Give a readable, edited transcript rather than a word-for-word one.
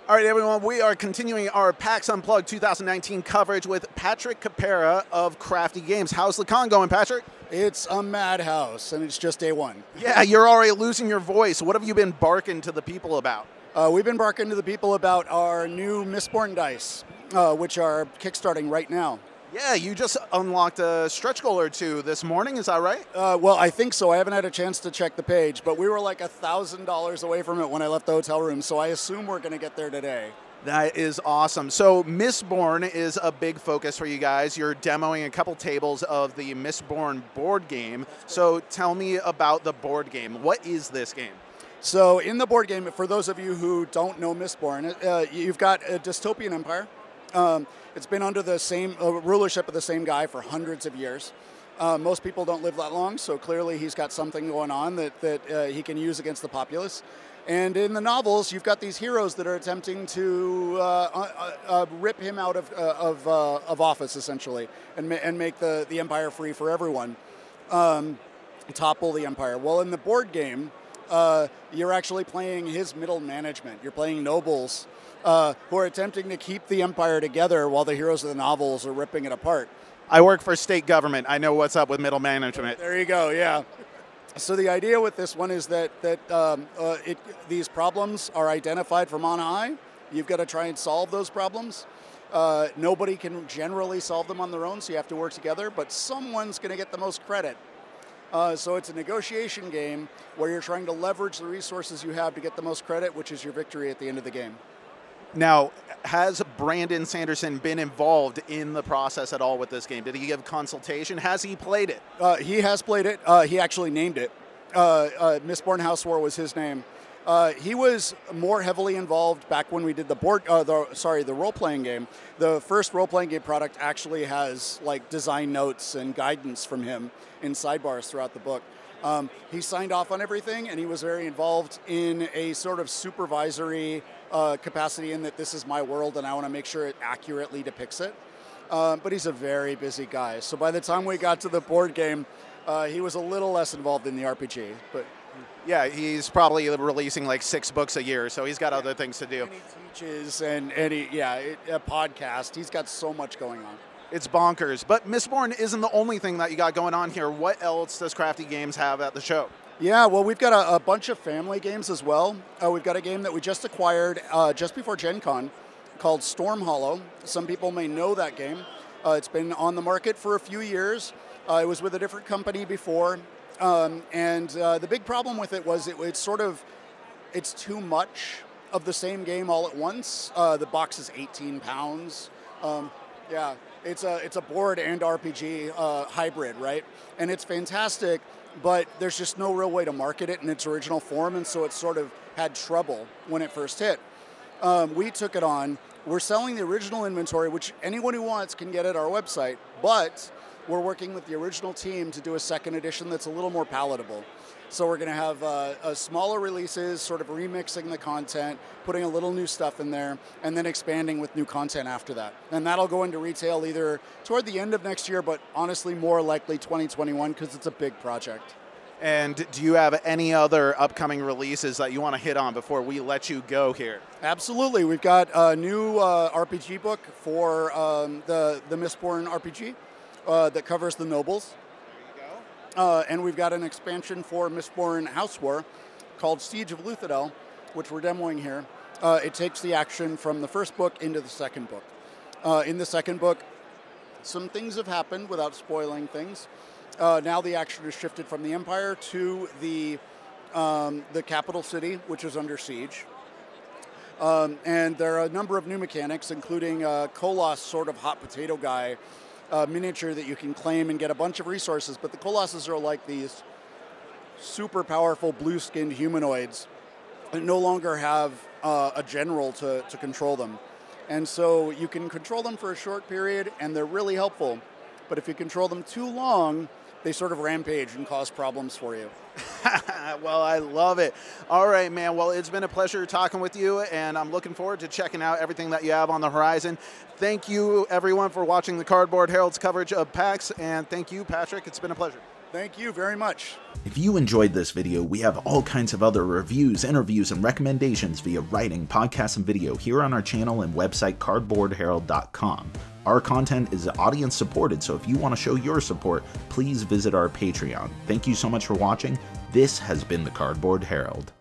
All right, everyone, we are continuing our PAX Unplugged 2019 coverage with Patrick Kapera of Crafty Games. How's the con going, Patrick? It's a madhouse, and it's just day one. Yeah, you're already losing your voice. What have you been barking to the people about? We've been barking to the people about our new Mistborn dice, which are kickstarting right now. Yeah, you just unlocked a stretch goal or two this morning, is that right? Well, I think so. I haven't had a chance to check the page, but we were like $1,000 away from it when I left the hotel room, so I assume we're going to get there today. That is awesome. So Mistborn is a big focus for you guys. You're demoing a couple tables of the Mistborn board game. So tell me about the board game. What is this game? So in the board game, for those of you who don't know Mistborn, you've got a dystopian empire. It's been under the same rulership of the same guy for hundreds of years. Most people don't live that long, so clearly he's got something going on that he can use against the populace. And in the novels, you've got these heroes that are attempting to rip him out of office, essentially, and make the empire free for everyone, topple the empire. Well, in the board game, you're actually playing his middle management. You're playing nobles who are attempting to keep the empire together while the heroes of the novels are ripping it apart. I work for state government. I know what's up with middle management. There you go, yeah. So the idea with this one is that these problems are identified from on high. You've got to try and solve those problems. Nobody can generally solve them on their own, so you have to work together, but someone's going to get the most credit. So it's a negotiation game where you're trying to leverage the resources you have to get the most credit, which is your victory at the end of the game. Now, has Brandon Sanderson been involved in the process at all with this game? Did he give consultation? Has he played it? He has played it. He actually named it. Mistborn House War was his name. He was more heavily involved back when we did the role-playing game. The first role-playing game product actually has like design notes and guidance from him in sidebars throughout the book. He signed off on everything, and he was very involved in a sort of supervisory capacity in that this is my world, and I want to make sure it accurately depicts it. But he's a very busy guy. So by the time we got to the board game, he was a little less involved in the RPG. But yeah, he's probably releasing like 6 books a year, so he's got other things to do. And he teaches, and a podcast. He's got so much going on. It's bonkers. But Mistborn isn't the only thing that you got going on here. What else does Crafty Games have at the show? Yeah, well, we've got a bunch of family games as well. We've got a game that we just acquired just before Gen Con called Storm Hollow. Some people may know that game. It's been on the market for a few years. It was with a different company before. And the big problem with it was it's too much of the same game all at once. The box is 18 pounds. Yeah, it's a board and RPG hybrid, right? And it's fantastic, but there's just no real way to market it in its original form, and so it sort of had trouble when it first hit. We took it on. We're selling the original inventory, which anyone who wants can get at our website, but we're working with the original team to do a second edition that's a little more palatable. So we're going to have smaller releases, sort of remixing the content, putting a little new stuff in there, and then expanding with new content after that. And that'll go into retail either toward the end of next year, but honestly more likely 2021 because it's a big project. And do you have any other upcoming releases that you want to hit on before we let you go here? Absolutely. We've got a new RPG book for the Mistborn RPG that covers the nobles. And we've got an expansion for Mistborn House War called Siege of Luthadel, which we're demoing here. It takes the action from the first book into the second book. In the second book, some things have happened without spoiling things. Now the action is shifted from the Empire to the capital city, which is under siege. And there are a number of new mechanics, including a Koloss sort of hot potato guy, miniature that you can claim and get a bunch of resources, but the Colossus are like these super powerful blue-skinned humanoids that no longer have a general to control them. And so you can control them for a short period, and they're really helpful. But if you control them too long, they sort of rampage and cause problems for you. Well, I love it. All right, man. Well, it's been a pleasure talking with you, and I'm looking forward to checking out everything that you have on the horizon. Thank you, everyone, for watching the Cardboard Herald's coverage of PAX, and thank you, Patrick. It's been a pleasure. Thank you very much. If you enjoyed this video, we have all kinds of other reviews, interviews, and recommendations via writing, podcasts, and video here on our channel and website cardboardherald.com. Our content is audience supported, so if you want to show your support, please visit our Patreon. Thank you so much for watching. This has been the Cardboard Herald.